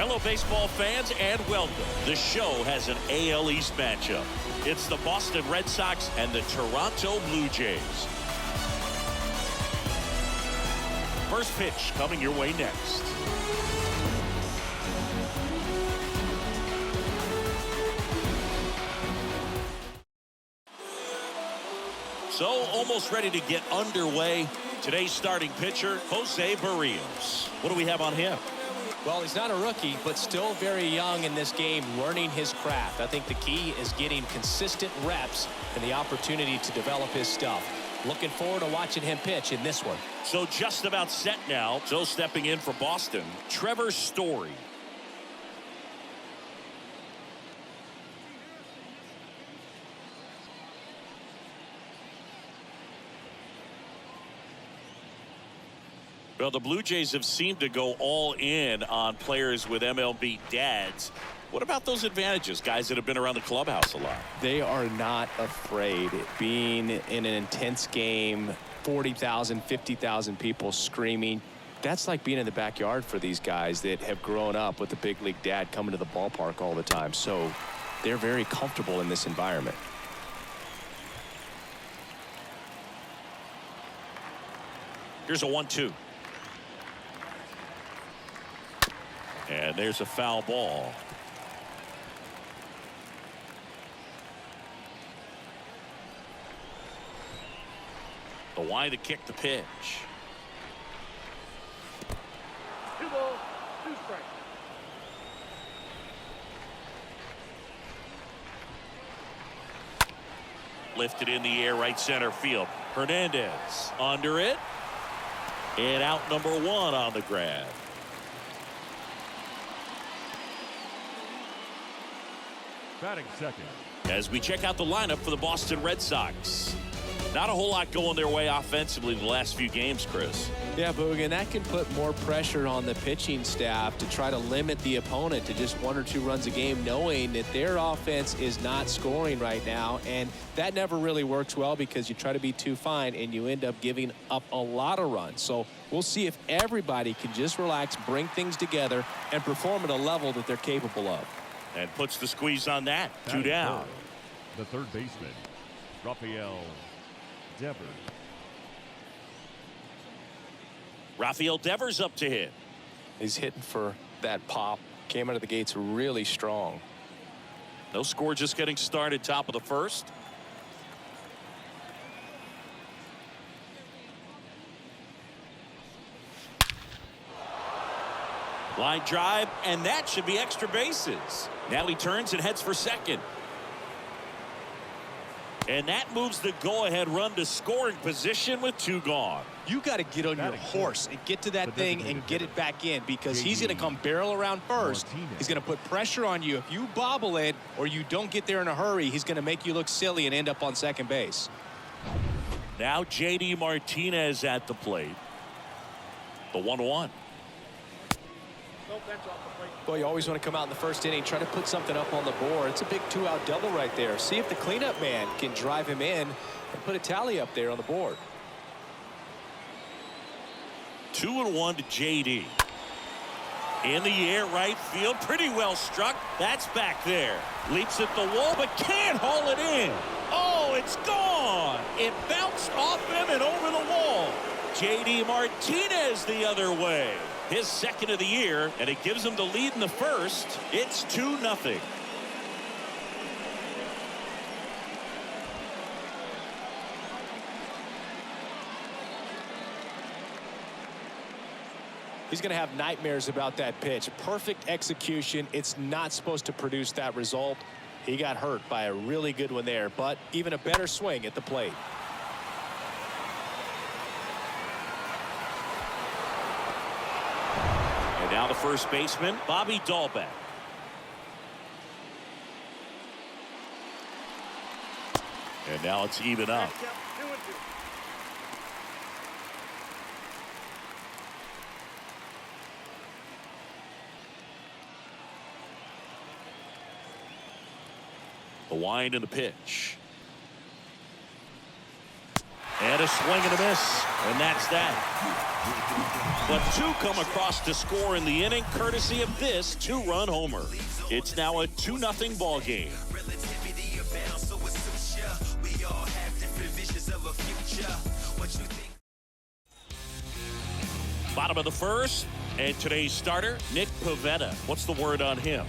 Hello, baseball fans, and welcome. The show has an AL East matchup. It's the Boston Red Sox and the Toronto Blue Jays. First pitch coming your way next. So, almost ready to get underway. Today's starting pitcher, Jose Barrios. What do we have on him? Well, he's not a rookie, but still very young in this game, learning his craft. I think the key is getting consistent reps and the opportunity to develop his stuff. Looking forward to watching him pitch in this one. So just about set now. So stepping in for Boston, Trevor Story. Well, the Blue Jays have seemed to go all in on players with MLB dads. What about those advantages, guys that have been around the clubhouse a lot? They are not afraid. Being in an intense game, 40,000, 50,000 people screaming. That's like being in the backyard for these guys that have grown up with the big league dad coming to the ballpark all the time. So they're very comfortable in this environment. Here's a 1-2. And there's a foul ball. The wide to kick the pitch. 2 balls, 2 strikes. Lifted in the air, right center field. Hernandez under it. And out number 1 on the grab. Batting second. As we check out the lineup for the Boston Red Sox. Not a whole lot going their way offensively the last few games, Chris. Yeah, Boog, and that can put more pressure on the pitching staff to try to limit the opponent to just 1 or 2 runs a game, knowing that their offense is not scoring right now. And that never really works well because you try to be too fine and you end up giving up a lot of runs. So we'll see if everybody can just relax, bring things together, and perform at a level that they're capable of. And puts the squeeze on that. 2 down. The third baseman, Rafael Devers. Rafael Devers up to hit. He's hitting for that pop. Came out of the gates really strong. No score, just getting started, top of the first. Line drive, and that should be extra bases. Now he turns and heads for second. And that moves the go-ahead run to scoring position with 2 gone. You got to get on your horse and get to that thing and get it back in, because he's going to come barrel around first. He's going to put pressure on you. If you bobble it or you don't get there in a hurry, he's going to make you look silly and end up on second base. Now J.D. Martinez at the plate. The 1-1. Well, you always want to come out in the first inning, try to put something up on the board. It's a big 2-out double right there. See if the cleanup man can drive him in and put a tally up there on the board. 2-1 to J.D. In the air, right field, pretty well struck. That's back there. Leaps at the wall, but can't haul it in. Oh, it's gone. It bounced off him and over the wall. J.D. Martinez the other way. His second of the year, and it gives him the lead in the first. It's 2-0. He's going to have nightmares about that pitch. Perfect execution. It's not supposed to produce that result. He got hurt by a really good one there, but even a better swing at the plate. And now the first baseman, Bobby Dahlbeck. And now it's even up. The wind and the pitch. And a swing and a miss. And that's that. But two come across to score in the inning, courtesy of this two-run homer. It's now a 2-0 ball game. Bottom of the first, and today's starter, Nick Pivetta. What's the word on him?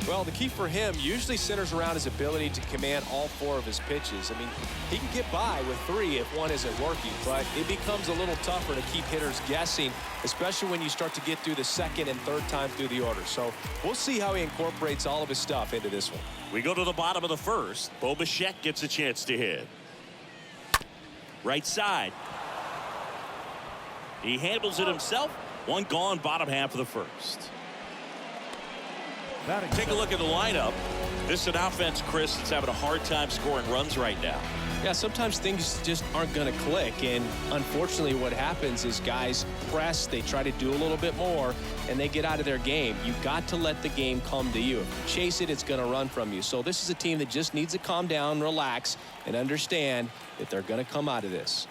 Well, the key for him usually centers around his ability to command all four of his pitches. I mean, he can get by with three if one isn't working, but it becomes a little tougher to keep hitters guessing, especially when you start to get through the second and third time through the order. So we'll see how he incorporates all of his stuff into this one. We go to the bottom of the first. Bo Bichette gets a chance to hit. Right side. He handles it himself. One gone, bottom half of the first. Take a look at the lineup. This is an offense, Chris, that's having a hard time scoring runs right now. Yeah, sometimes things just aren't going to click, and unfortunately what happens is guys press, they try to do a little bit more, and they get out of their game. You've got to let the game come to you. If you chase it, it's going to run from you. So this is a team that just needs to calm down, relax, and understand that they're going to come out of this.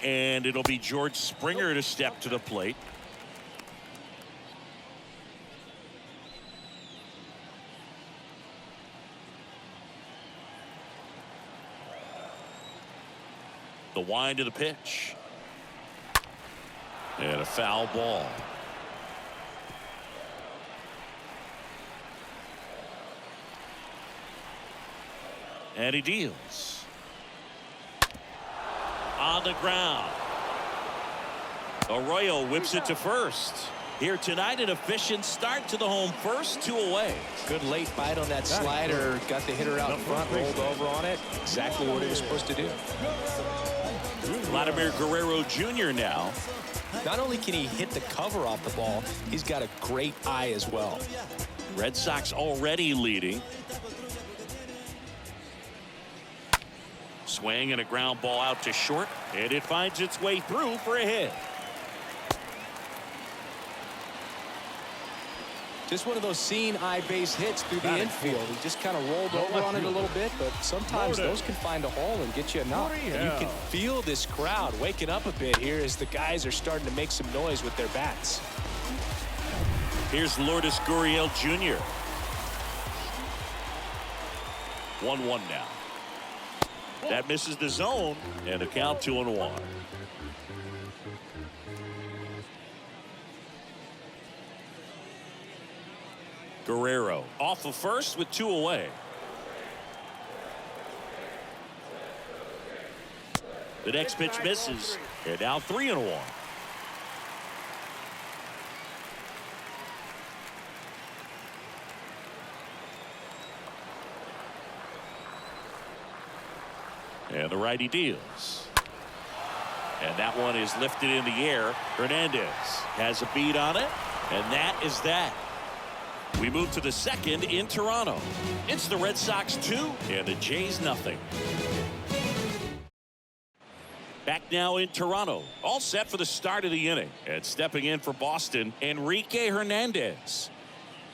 And it'll be George Springer to step to the plate. The wind of the pitch. And a foul ball. And he deals. On the ground. Arroyo whips it to first. Here tonight, an efficient start to the home first, 2 away. Good late bite on that slider. Got the hitter out in front, rolled over on it. Exactly what he was supposed to do. Vladimir Guerrero Jr. now. Not only can he hit the cover off the ball, he's got a great eye as well. Red Sox already leading. Swing and a ground ball out to short, and it finds its way through for a hit. Just one of those seeing eye base hits through the infield. He just kind of rolled over on it a little bit, but sometimes those can find a hole and get you enough. And you can feel this crowd waking up a bit here as the guys are starting to make some noise with their bats. Here's Lourdes Gurriel Jr. 1-1 now. That misses the zone, and the count 2-1. Guerrero off of first with 2 away. The next pitch misses, and now 3-1. And the righty deals. And that one is lifted in the air. Hernandez has a beat on it, and that is that. We move to the second in Toronto. It's the Red Sox 2 and the Jays nothing. Back now in Toronto, all set for the start of the inning. And stepping in for Boston, Enrique Hernandez.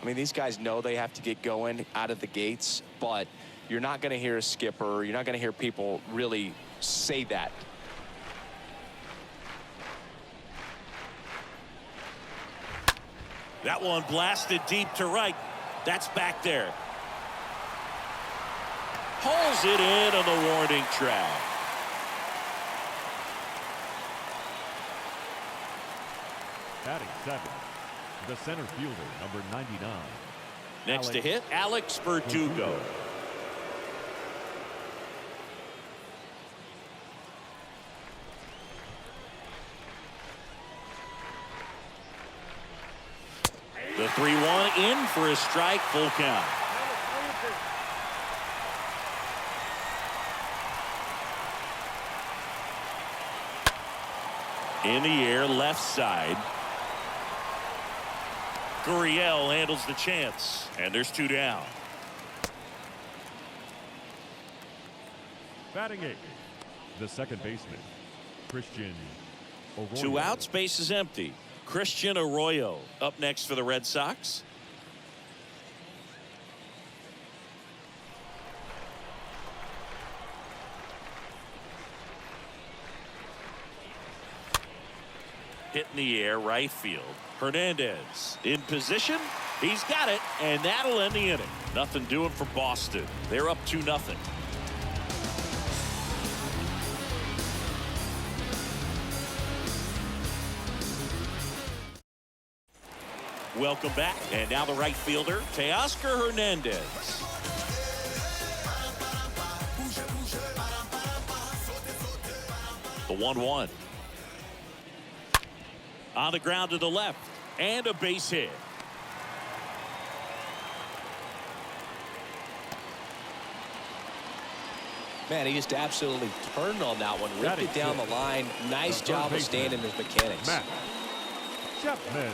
I mean, these guys know they have to get going out of the gates, but you're not going to hear a skipper. You're not going to hear people really say that. That one blasted deep to right. That's back there. Pulls it in on the warning track. Batting 7, the center fielder, number 99. Next to hit, Alex Verdugo. The 3-1 in for a strike, full count. In the air, left side. Gurriel handles the chance, and there's 2 down. Batting 8, the second baseman, Christian Arroyo. 2 outs, base is empty. Christian Arroyo up next for the Red Sox. Hit in the air, right field. Hernandez in position. He's got it, and that'll end the inning. Nothing doing for Boston. They're up 2-0. Welcome back. And now the right fielder, Teoscar Hernandez. The 1-1. On the ground to the left. And a base hit. Man, he just absolutely turned on that one. Ripped it down the line. Nice job of staying in his mechanics. Matt Chapman.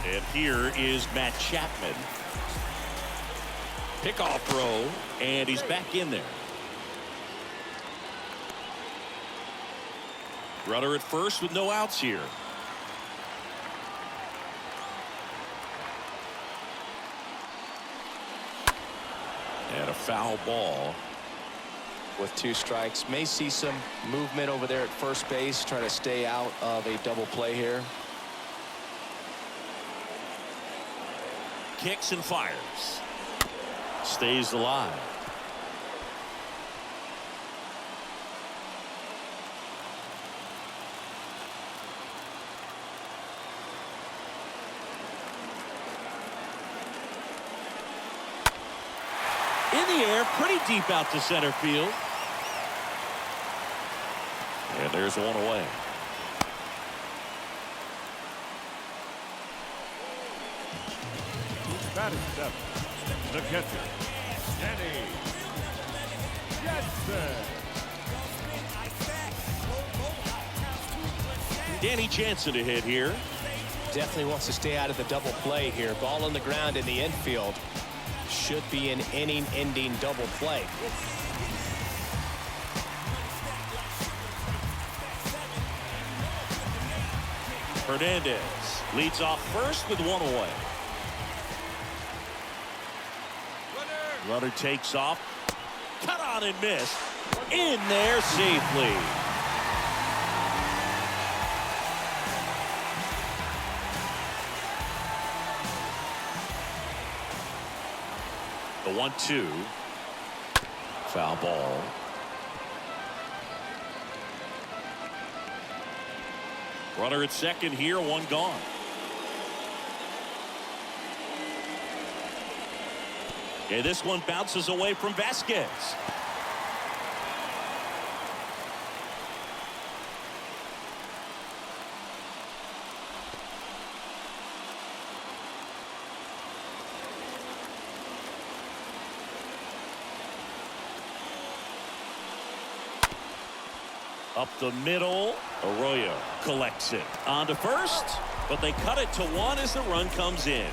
And here is Matt Chapman. Pickoff throw, and he's back in there. Runner at first with no outs here. And a foul ball. With 2 strikes. May see some movement over there at first base. Trying to stay out of a double play here. Kicks and fires. Stays alive. In the air, pretty deep out to center field. And there's one away. Batting 7. The catcher, Danny Jansen. Danny Jansen to hit here. Definitely wants to stay out of the double play here. Ball on the ground in the infield. Should be an inning-ending double play. Hernandez leads off first with 1 away. Runner takes off. Cut on and missed. In there safely. The 1-2. Foul ball. Runner at second here, 1 gone. Okay, this one bounces away from Vasquez. Up the middle, Arroyo collects it. On to first, but they cut it to 1 as the run comes in.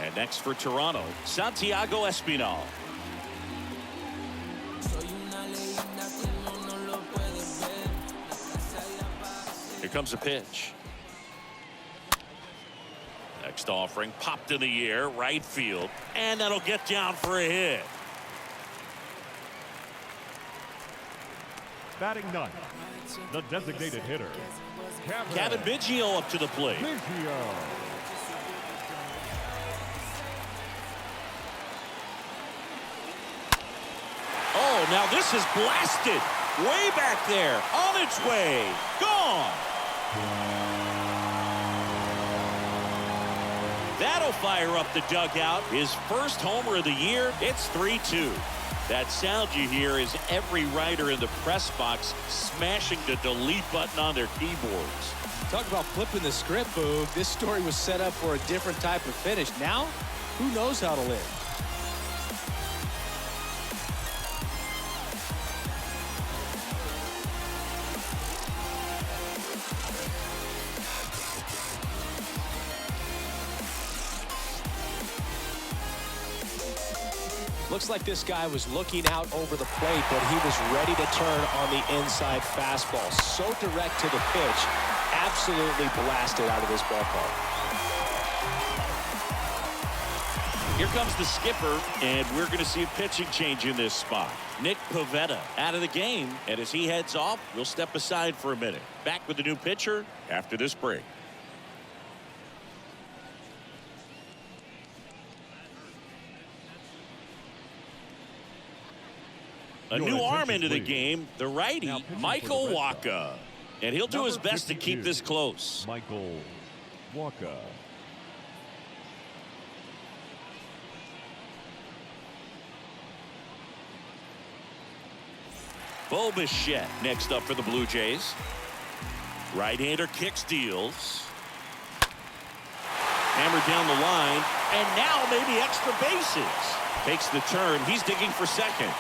And next for Toronto, Santiago Espinal. Here comes a pitch. Next offering popped in the air, right field, and that'll get down for a hit. Batting 9. The designated hitter, Kevin Biggio up to the plate. Biggio. Oh, now this is blasted. Way back there, on its way, gone. That'll fire up the dugout. His first homer of the year. It's 3-2. That sound you hear is every writer in the press box smashing the delete button on their keyboards. Talk about flipping the script, Boog. This story was set up for a different type of finish. Now, who knows how to live? Looks like this guy was looking out over the plate, but he was ready to turn on the inside fastball. So direct to the pitch, absolutely blasted out of this ballpark. Here comes the skipper, and we're going to see a pitching change in this spot. Nick Pivetta out of the game, and as he heads off, we'll step aside for a minute. Back with the new pitcher after this break. A new arm into the game, the righty, Michael Wacha. And he'll do his best to keep this close. Michael Wacha. Bo Bichette next up for the Blue Jays. Right-hander kicks, deals. Hammered down the line, and now maybe extra bases. Takes the turn. He's digging for second.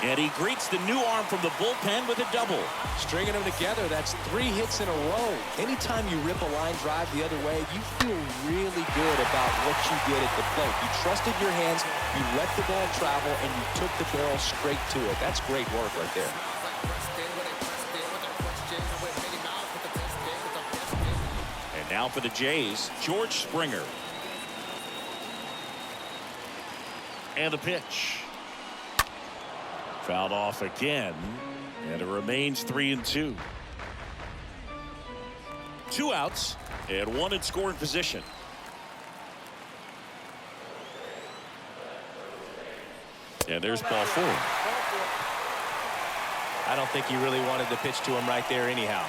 And he greets the new arm from the bullpen with a double. Stringing them together, that's 3 hits in a row. Anytime you rip a line drive the other way, you feel really good about what you did at the plate. You trusted your hands, you let the ball travel, and you took the barrel straight to it. That's great work right there. And now for the Jays, George Springer. And the pitch. Fouled off again, and it remains 3-2. 2 outs and 1 in scoring position. And there's ball 4. I don't think he really wanted to pitch to him right there anyhow.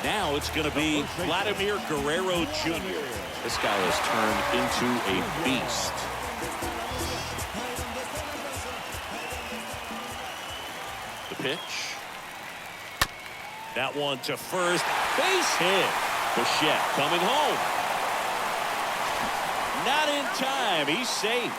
Now it's going to be Vladimir Guerrero Jr. This guy has turned into a beast. Pitch. That one to first. Base hit. Bichette coming home. Not in time. He's safe.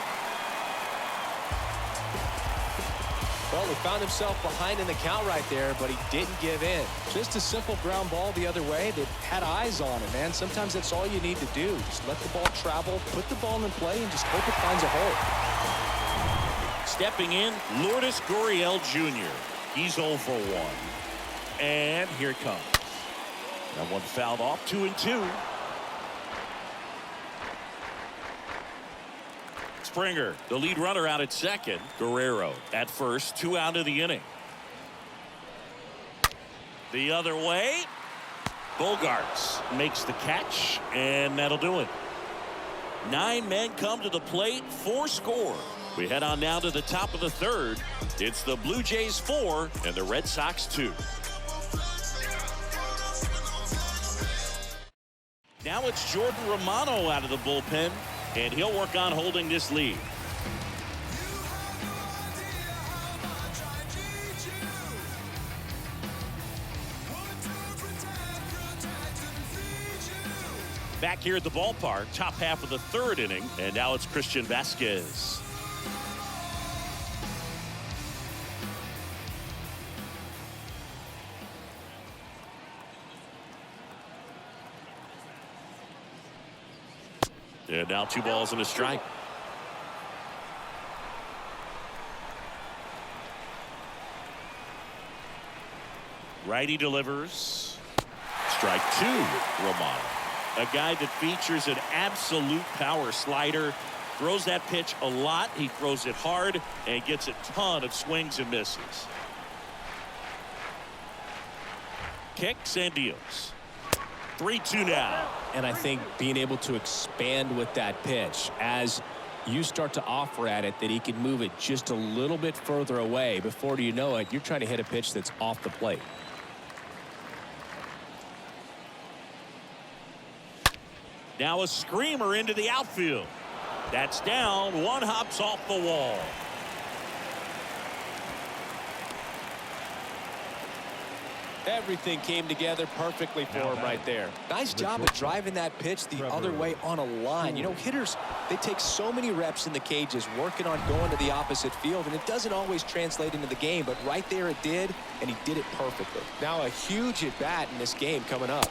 Well, he found himself behind in the count right there, but he didn't give in. Just a simple ground ball the other way that had eyes on it, man. Sometimes that's all you need to do. Just let the ball travel, put the ball in play, and just hope it finds a hole. Stepping in, Lourdes Gurriel Jr. He's 0 for 1. And here it comes. That one fouled off, 2-2. Springer, the lead runner out at second. Guerrero at first, 2 out of the inning. The other way. Bogarts makes the catch, and that'll do it. 9 men come to the plate, 4 score. We head on now to the top of the 3rd. It's the Blue Jays 4 and the Red Sox 2. Now it's Jordan Romano out of the bullpen, and he'll work on holding this lead. Back here at the ballpark, top half of the 3rd inning, and now it's Christian Vasquez. And now 2 balls and a strike. Righty delivers. Strike 2, Romano. A guy that features an absolute power slider. Throws that pitch a lot. He throws it hard and gets a ton of swings and misses. Kicks and deals. 3-2 now. And I think being able to expand with that pitch as you start to offer at it that he can move it just a little bit further away. Before you know it, you're trying to hit a pitch that's off the plate. Now a screamer into the outfield. That's down. 1 hops off the wall. Everything came together perfectly for him right there. Nice job of driving that pitch the other way on a line. You know, hitters, they take so many reps in the cages working on going to the opposite field, and it doesn't always translate into the game, but right there it did, and he did it perfectly. Now a huge at-bat in this game coming up.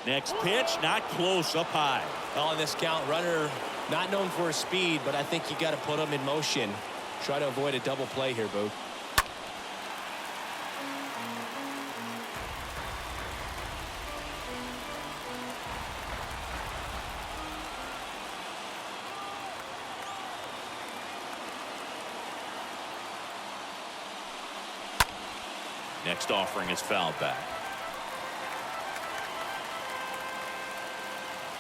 Next pitch, not close, up high. On this count, runner not known for his speed, but I think you got to put him in motion. Try to avoid a double play here, Boo. Next offering is fouled back.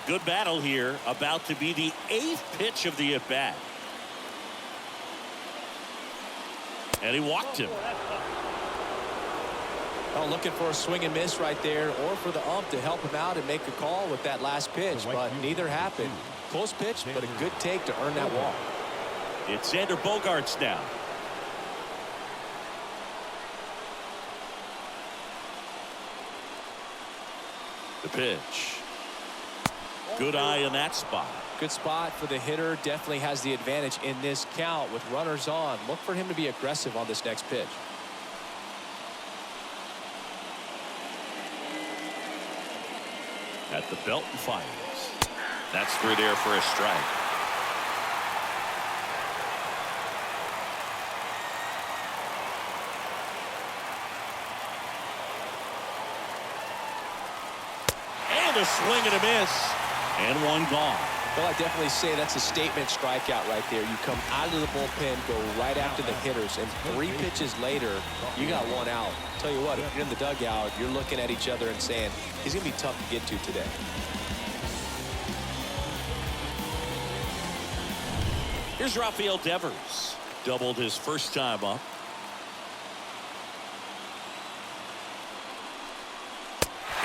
Good battle here. About to be the 8th pitch of the at-bat. And he walked him. Oh, looking for a swing and miss right there, or for the ump to help him out and make a call with that last pitch, but neither happened. Close pitch, but a good take to earn that walk. It's Xander Bogaerts now. The pitch. Good eye in that spot. Good spot for the hitter. Definitely has the advantage in this count with runners on. Look for him to be aggressive on this next pitch. At the belt and fires. That's through there for a strike. And a swing and a miss. And one gone. Well, I definitely say that's a statement strikeout right there. You come out of the bullpen, go right after the hitters, and 3 pitches later, you got 1 out. Tell you what, if you're in the dugout, you're looking at each other and saying, he's going to be tough to get to today. Here's Rafael Devers. Doubled his first time up.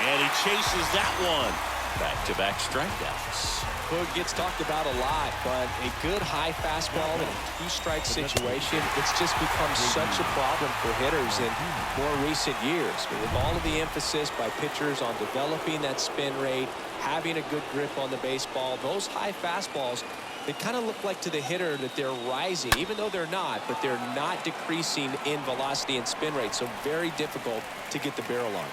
And he chases that one. Back-to-back strikeouts. Boog gets talked about a lot, but a good high fastball in a 2-strike situation, it's just become such a problem for hitters in more recent years. But with all of the emphasis by pitchers on developing that spin rate, having a good grip on the baseball, those high fastballs, they kind of look like to the hitter that they're rising, even though they're not, but they're not decreasing in velocity and spin rate, so very difficult to get the barrel on.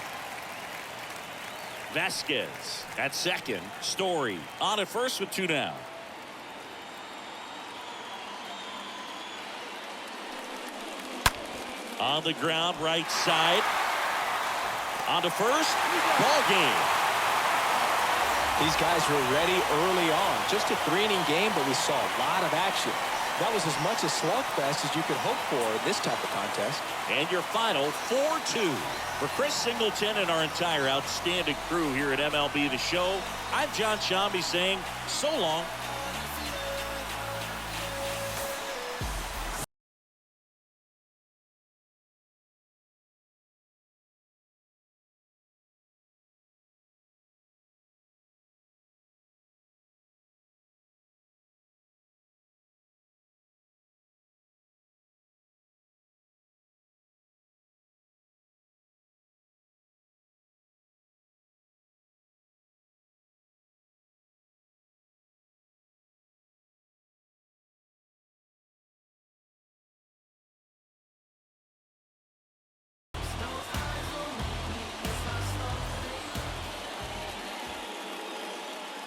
Vasquez at second. Story on at first with 2 down. On the ground, right side. On to first. Ball game. These guys were ready early on. Just a 3-inning game, but we saw a lot of action. That was as much a slugfest as you could hope for in this type of contest. And your final 4-2. For Chris Singleton and our entire outstanding crew here at MLB The Show, I'm John Shambi saying so long.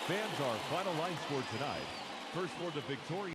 Fans, our final line score tonight. First for the victorious.